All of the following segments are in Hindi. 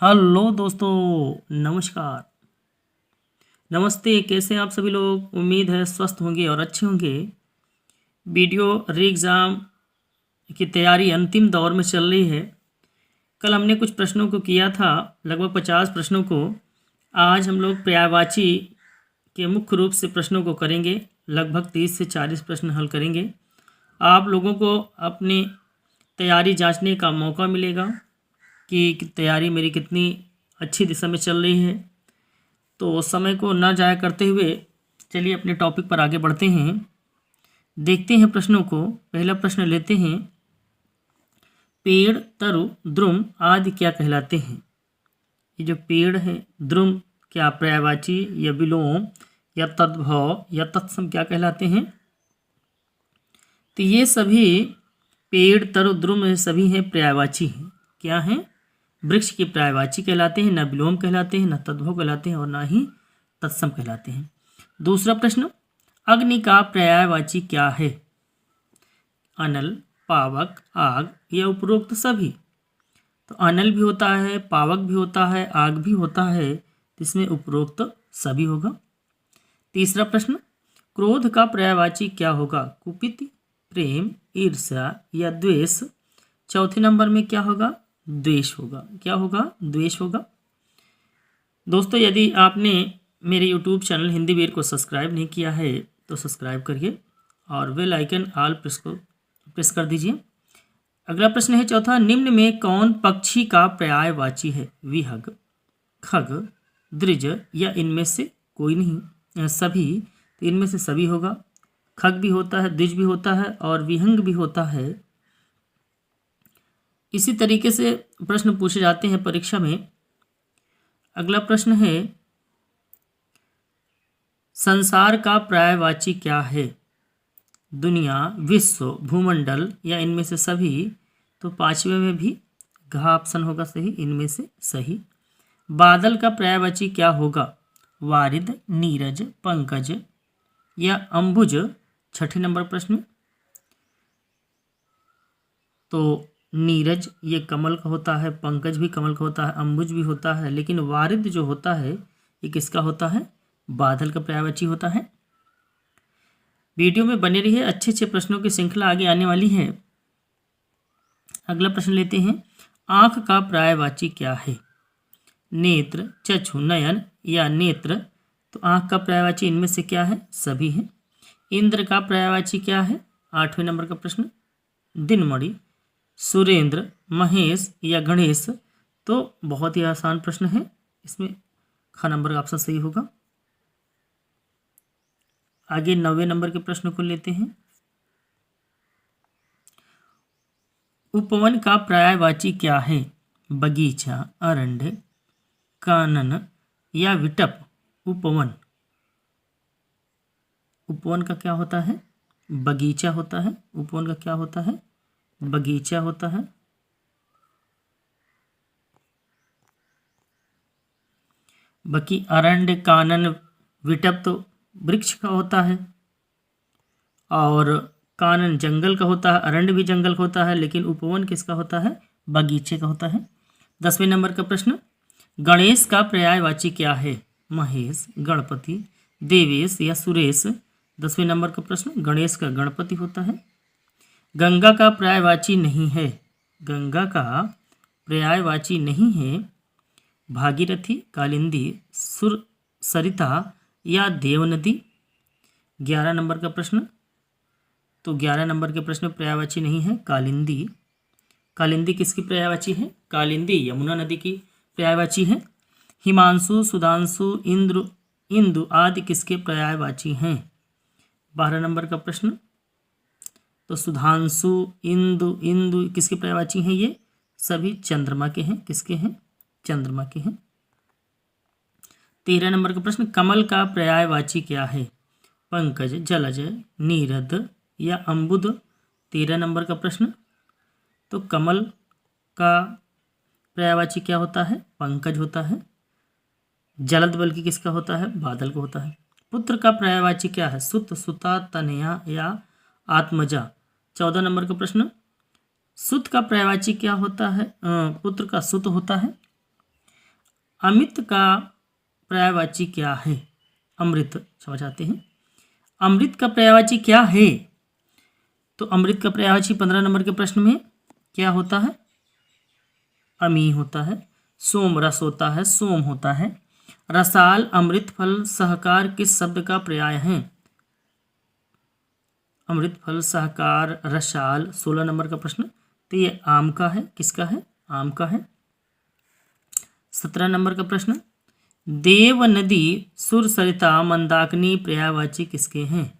हेलो दोस्तों, नमस्कार। नमस्ते। कैसे हैं आप सभी लोग? उम्मीद है स्वस्थ होंगे और अच्छे होंगे। वीडियो री एग्ज़ाम की तैयारी अंतिम दौर में चल रही है। कल हमने कुछ प्रश्नों को किया था, लगभग 50 प्रश्नों को। आज हम लोग पर्यायवाची के मुख्य रूप से प्रश्नों को करेंगे। लगभग 30 से 40 प्रश्न हल करेंगे। आप लोगों को अपनी तैयारी जांचने का मौका मिलेगा कि तैयारी मेरी कितनी अच्छी दिशा में चल रही है। तो समय को ना जाया करते हुए चलिए अपने टॉपिक पर आगे बढ़ते हैं। देखते हैं प्रश्नों को। पहला प्रश्न लेते हैं। पेड़, तरु, द्रुम आदि क्या कहलाते हैं? ये जो पेड़ है, द्रुम क्या पर्यायवाची या विलोम या तद्भव या तत्सम क्या कहलाते हैं? तो ये सभी पेड़, तरु, द्रुम ये सभी हैं पर्यायवाची हैं। क्या हैं? वृक्ष के पर्यायवाची कहलाते हैं, न विलोम कहलाते हैं, न तद्भव कहलाते हैं और ना ही तत्सम कहलाते हैं। दूसरा प्रश्न, अग्नि का पर्यायवाची क्या है? अनल, पावक, आग या उपरोक्त सभी? तो अनल भी होता है, पावक भी होता है, आग भी होता है, इसमें उपरोक्त सभी होगा। तीसरा प्रश्न, क्रोध का पर्यायवाची क्या होगा? कुपित, प्रेम, ईर्ष्या या द्वेष? चौथे नंबर में क्या होगा? द्वेष होगा। क्या होगा? द्वेष होगा। दोस्तों, यदि आपने मेरे YouTube चैनल हिंदी वीर को सब्सक्राइब नहीं किया है तो सब्सक्राइब करिए और बेल आइकन ऑल प्रेस कर दीजिए। अगला प्रश्न है चौथा, निम्न में कौन पक्षी का पर्यायवाची है? विहग, खग, द्विज या इनमें से कोई नहीं? सभी। तो इनमें से सभी होगा। खग भी होता है, द्विज भी होता है और विहंग भी होता है। इसी तरीके से प्रश्न पूछे जाते हैं परीक्षा में। अगला प्रश्न है, संसार का पर्यायवाची क्या है? दुनिया, विश्व, भूमंडल या इनमें से सभी? तो पांचवें में भी घ ऑप्शन होगा सही, इनमें से सही। बादल का पर्यायवाची क्या होगा? वारिद, नीरज, पंकज या अंबुज? छठे नंबर प्रश्न। तो नीरज ये कमल का होता है, पंकज भी कमल का होता है, अंबुज भी होता है, लेकिन वारिद जो होता है ये किसका होता है? बादल का पर्यायवाची होता है। वीडियो में बने रहिए, अच्छे अच्छे प्रश्नों की श्रृंखला आगे आने वाली है। अगला प्रश्न लेते हैं, आँख का पर्यायवाची क्या है? नेत्र, चक्षु, नयन या नेत्र? तो आँख का पर्यायवाची इनमें से क्या है? सभी है। इंद्र का पर्यायवाची क्या है? आठवें नंबर का प्रश्न। दिनमणि, सुरेंद्र, महेश या गणेश? तो बहुत ही आसान प्रश्न है, इसमें ख नंबर का ऑप्शन सही होगा। आगे 9वें नंबर के प्रश्न को लेते हैं। उपवन का पर्यायवाची क्या है? बगीचा, अरण्य, कानन या विटप? उपवन। उपवन का क्या होता है? बगीचा होता है। उपवन का क्या होता है? बगीचा होता है। बाकी अरण्य, कानन, विटप तो वृक्ष का होता है और कानन जंगल का होता है, अरण्य भी जंगल का होता है, लेकिन उपवन किसका होता है? बगीचे का होता है। 10वें नंबर का प्रश्न, गणेश का पर्यायवाची क्या है? महेश, गणपति, देवेश या सुरेश? 10वें नंबर का प्रश्न, गणेश का गणपति होता है। गंगा का पर्यायवाची नहीं है। गंगा का पर्यायवाची नहीं है भागीरथी, कालिंदी, सरिता या देवनदी? 11 नंबर का प्रश्न। तो 11 नंबर के प्रश्न में पर्यायवाची नहीं है कालिंदी। कालिंदी किसकी पर्यायवाची है? कालिंदी यमुना नदी की पर्यायवाची है। हिमांशु, सुधांशु, इंदु आदि किसके पर्यायवाची हैं? 12 नंबर का प्रश्न। तो सुधांशु, इंदु किसके पर्यायवाची हैं? ये सभी चंद्रमा के हैं। किसके हैं? चंद्रमा के हैं। 13 नंबर का प्रश्न, कमल का पर्यायवाची क्या है? पंकज, जलज, नीरद या अंबुद? 13 नंबर का प्रश्न। तो कमल का पर्यायवाची क्या होता है? पंकज होता है। जलद बल्कि किसका होता है? बादल को होता है। पुत्र का पर्यायवाची क्या है? सुत, सुता, तनया या आत्मजा? 14 नंबर का प्रश्न। सुत का पर्यायवाची क्या होता है? पुत्र का सुत होता है। अमित का पर्यायवाची क्या है? अमृत क्षमा चाहते हैं। अमृत का पर्यायवाची क्या है? तो अमृत का पर्यायवाची 15 नंबर के प्रश्न में क्या होता है? अमी होता है। सोम रस होता है, सोम होता है। रसाल, अमृत फल, सहकार किस शब्द का पर्याय है? अमृत फल, सहकार, रसाल 16 नंबर का प्रश्न। तो ये आम का है। किसका है? आम का है। 17 नंबर का प्रश्न, देव नदी, सुर, सरिता, मंदाकिनी पर्यायवाची किसके हैं?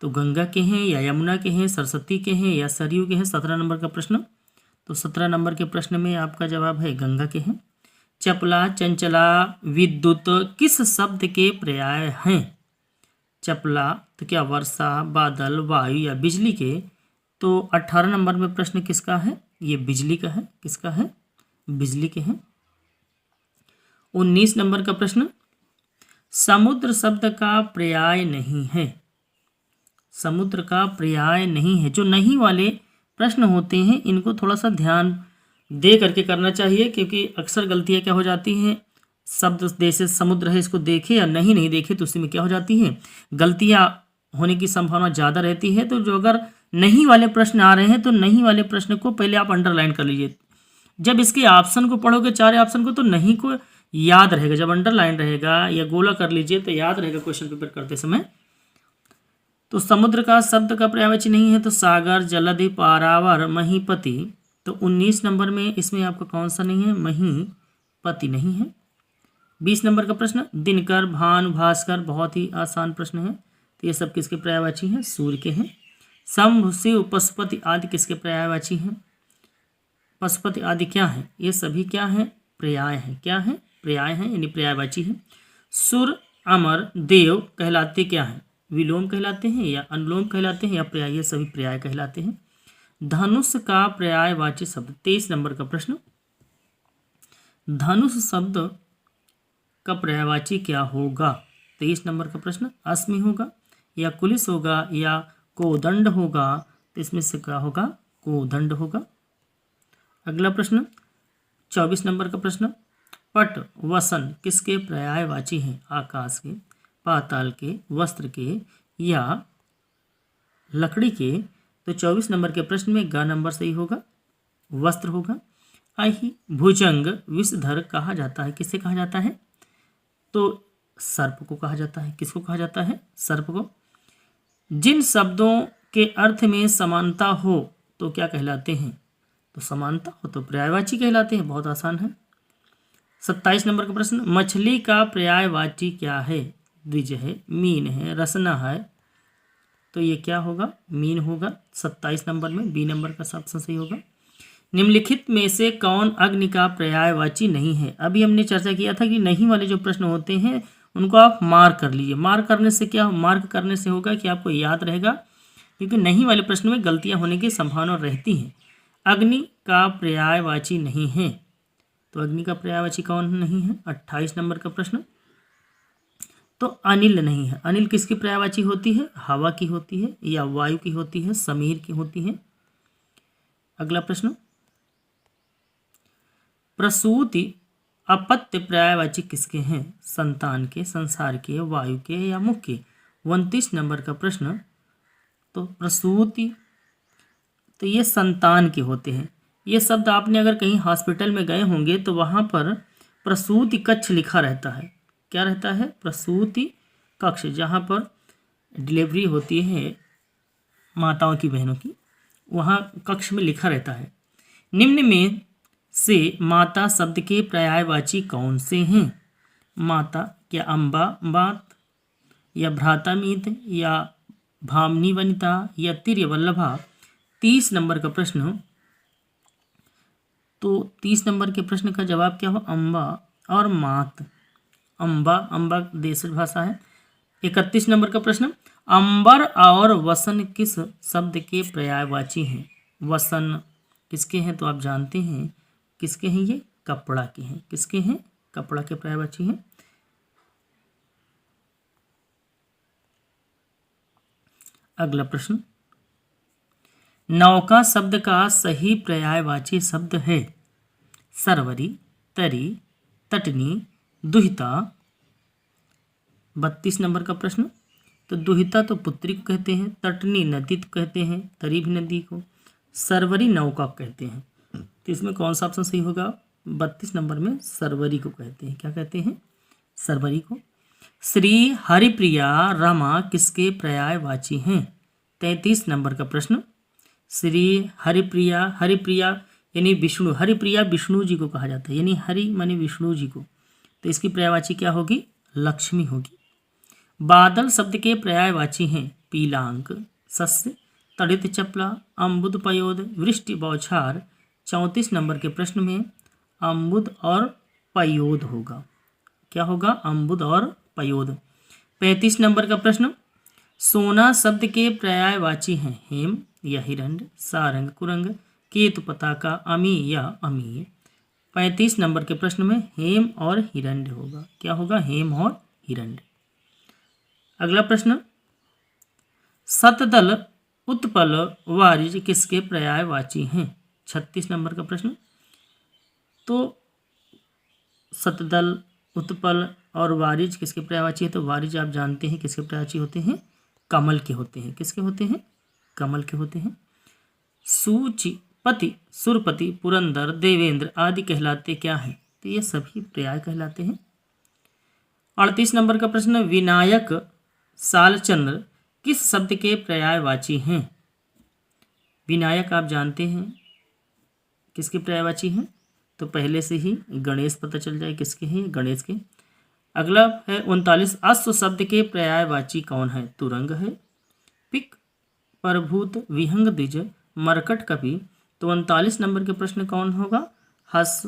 तो गंगा के हैं या यमुना के हैं, सरस्वती के हैं या सरयू के हैं? 17 नंबर का प्रश्न। तो 17 नंबर के प्रश्न में आपका जवाब है गंगा के हैं। चपला, चंचला, विद्युत किस शब्द के पर्याय हैं? चपला तो क्या वर्षा, बादल, वायु या बिजली के? तो 18 नंबर में प्रश्न किसका है? ये बिजली का है। किसका है? बिजली के हैं। 19 नंबर का प्रश्न, समुद्र शब्द का पर्याय नहीं है। समुद्र का पर्याय नहीं है। जो नहीं वाले प्रश्न होते हैं इनको थोड़ा सा ध्यान दे करके करना चाहिए, क्योंकि अक्सर गलतियां क्या हो जाती हैं, शब्द जैसे समुद्र है इसको देखे या नहीं देखे तो उसी में क्या हो जाती है, गलतियां होने की संभावना ज़्यादा रहती है। तो जो अगर नहीं वाले प्रश्न आ रहे हैं तो नहीं वाले प्रश्न को पहले आप अंडरलाइन कर लीजिए। जब इसके ऑप्शन को पढ़ोगे, 4 ऑप्शन को, तो नहीं को याद रहेगा। जब अंडरलाइन रहेगा या गोला कर लीजिए तो याद रहेगा क्वेश्चन पेपर करते समय। तो समुद्र का शब्द का पर्यायवाची नहीं है तो सागर, जलधि, पारावार, महीपति। तो 19 नंबर में इसमें आपका कौन सा नहीं है? महीपति नहीं है। 20 नंबर का प्रश्न, दिनकर, भानु, भास्कर, बहुत ही आसान प्रश्न है। तो ये सब किसके पर्यायवाची हैं? सूर्य के हैं। शंभु, शिव, पशुपति आदि किसके पर्यायवाची हैं? पशुपति आदि क्या है? ये सभी क्या है? पर्याय हैं। क्या है? पर्याय हैं, यानी पर्यायवाची हैं। सुर, अमर, देव कहलाते क्या हैं? विलोम कहलाते हैं या अनुलोम कहलाते हैं या पर्याय? ये सभी पर्याय कहलाते हैं। धनुष का पर्यायवाची शब्द, 23 नंबर का प्रश्न, धनुष शब्द का पर्यायवाची क्या होगा? 23 नंबर का प्रश्न, अस्मि होगा या कुलिस होगा या कोदंड होगा? तो इसमें से क्या होगा? कोदंड होगा। अगला प्रश्न 24 नंबर का प्रश्न, पट, वसन किसके पर्यायवाची हैं? आकाश के, पाताल के, वस्त्र के या लकड़ी के? तो 24 नंबर के प्रश्न में ग नंबर सही होगा, वस्त्र होगा। आई भुजंग विषधर कहा जाता है। किसे कहा जाता है? तो सर्प को कहा जाता है। किसको कहा जाता है? सर्प को। जिन शब्दों के अर्थ में समानता हो तो क्या कहलाते हैं? तो समानता हो तो पर्यायवाची कहलाते हैं। बहुत आसान है। 27 नंबर का प्रश्न, मछली का पर्यायवाची क्या है? द्विज है, मीन है, रसना है। तो ये क्या होगा? मीन होगा। 27 नंबर में बी नंबर का ऑप्शन सही होगा। निम्नलिखित में से कौन अग्नि का पर्यायवाची नहीं है? अभी हमने चर्चा किया था कि नहीं वाले जो प्रश्न होते हैं उनको आप मार्क कर लीजिए। मार्क करने से क्या? मार्क करने से होगा कि आपको याद रहेगा, क्योंकि नहीं वाले प्रश्न में गलतियां होने की संभावना रहती है। अग्नि का पर्यायवाची नहीं है। तो अग्नि का पर्यायवाची कौन नहीं है? 28 नंबर का प्रश्न, तो अनिल नहीं है। अनिल किसकी पर्यायवाची होती है? हवा की होती है या वायु की होती है, समीर की होती है। अगला प्रश्न, प्रसूति अपत्य पर्यायवाची किसके हैं? संतान के, संसार के, वायु के या मुख के? 29 नंबर का प्रश्न, तो प्रसूति तो ये संतान के होते हैं। ये शब्द आपने अगर कहीं हॉस्पिटल में गए होंगे तो वहाँ पर प्रसूति कक्ष लिखा रहता है। क्या रहता है? प्रसूति कक्ष, जहाँ पर डिलीवरी होती है माताओं की, बहनों की, वहाँ कक्ष में लिखा रहता है। निम्न में से माता शब्द के पर्यायवाची कौन से हैं? माता क्या अम्बा, बात या भ्राता मीत या भामनी वनिता या तिर्य वल्लभा? 30 नंबर का प्रश्न, तो 30 नंबर के प्रश्न का जवाब क्या हो? अम्बा और मात। अम्बा, अम्बा देशज भाषा है। 31 नंबर का प्रश्न, अंबर और वसन किस शब्द के पर्यायवाची हैं? वसन किसके हैं? तो आप जानते हैं किसके हैं? ये कपड़ा के हैं। किसके हैं? कपड़ा के पर्यायवाची हैं। अगला प्रश्न, नौका शब्द का सही पर्यायवाची शब्द है? सरवरी, तरी, तटनी, दुहिता। 32 नंबर का प्रश्न, तो दुहिता तो पुत्री को कहते हैं, तटनी नदी को कहते हैं, तरी भी नदी को, सरवरी नौका को कहते हैं। तो इसमें कौन सा ऑप्शन सही होगा? 32 नंबर में सरवरी को कहते हैं। क्या कहते हैं? सरवरी को। श्री हरिप्रिया रमा किसके पर्यायवाची हैं? 33 नंबर का प्रश्न, श्री हरिप्रिया, हरिप्रिया यानी विष्णु, हरिप्रिया विष्णु जी को कहा जाता है, यानी हरि माने विष्णु जी को, तो इसकी पर्यायवाची क्या होगी? लक्ष्मी होगी। बादल शब्द के पर्यायवाची हैं पीलांक, सस्य, तड़ित चपला, अम्बुद पयोद, वृष्टि बौछार। 34 नंबर के प्रश्न में अम्बुद और पयोद होगा। क्या होगा? अम्बुद और पयोद। 35 नंबर का प्रश्न, सोना शब्द के पर्यायवाची हैं हेम या हिरण्य, सारंग, कुरंग, केतु, पताका, अमी या अमीय। 35 नंबर के प्रश्न में हेम और हिरण्य होगा। क्या होगा? हेम और हिरण्य। अगला प्रश्न, सतदल, उत्पल, वारिज किसके पर्यायवाची हैं? 36 नंबर का प्रश्न, तो सतदल, उत्पल और वारिज किसके पर्यायवाची है? तो वारिज आप जानते हैं किसके पर्यायवाची होते हैं? कमल के होते हैं। किसके होते हैं? कमल के होते हैं। सूचिपति, सुरपति, पुरंदर, देवेंद्र आदि कहलाते क्या हैं? तो ये सभी पर्याय कहलाते हैं। 38 नंबर का प्रश्न, विनायक, सालचंद्र किस शब्द के पर्यायवाची हैं? विनायक आप जानते हैं किसके पर्यायवाची हैं? तो पहले से ही गणेश पता चल जाए किसके हैं? गणेश के। अगला है 39, अश्व शब्द के पर्यायवाची कौन है? तुरंग है, पिक, प्रभूत, विहंग, द्विज, मरकट, कवि। तो 39 नंबर के प्रश्न कौन होगा? हस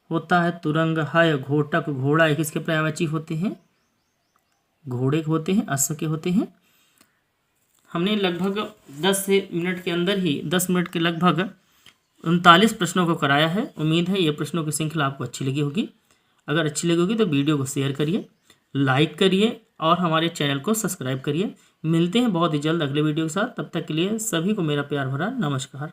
होता है, तुरंग है, घोटक, घोड़ा किसके पर्यायवाची होते हैं? घोड़े के होते हैं, अश्व के होते हैं। हमने लगभग 10 मिनट के अंदर ही 10 मिनट के लगभग 39 प्रश्नों को कराया है। उम्मीद है ये प्रश्नों की श्रृंखला आपको अच्छी लगी होगी। अगर अच्छी लगी होगी तो वीडियो को शेयर करिए, लाइक करिए और हमारे चैनल को सब्सक्राइब करिए। मिलते हैं बहुत ही जल्द अगले वीडियो के साथ। तब तक के लिए सभी को मेरा प्यार भरा नमस्कार।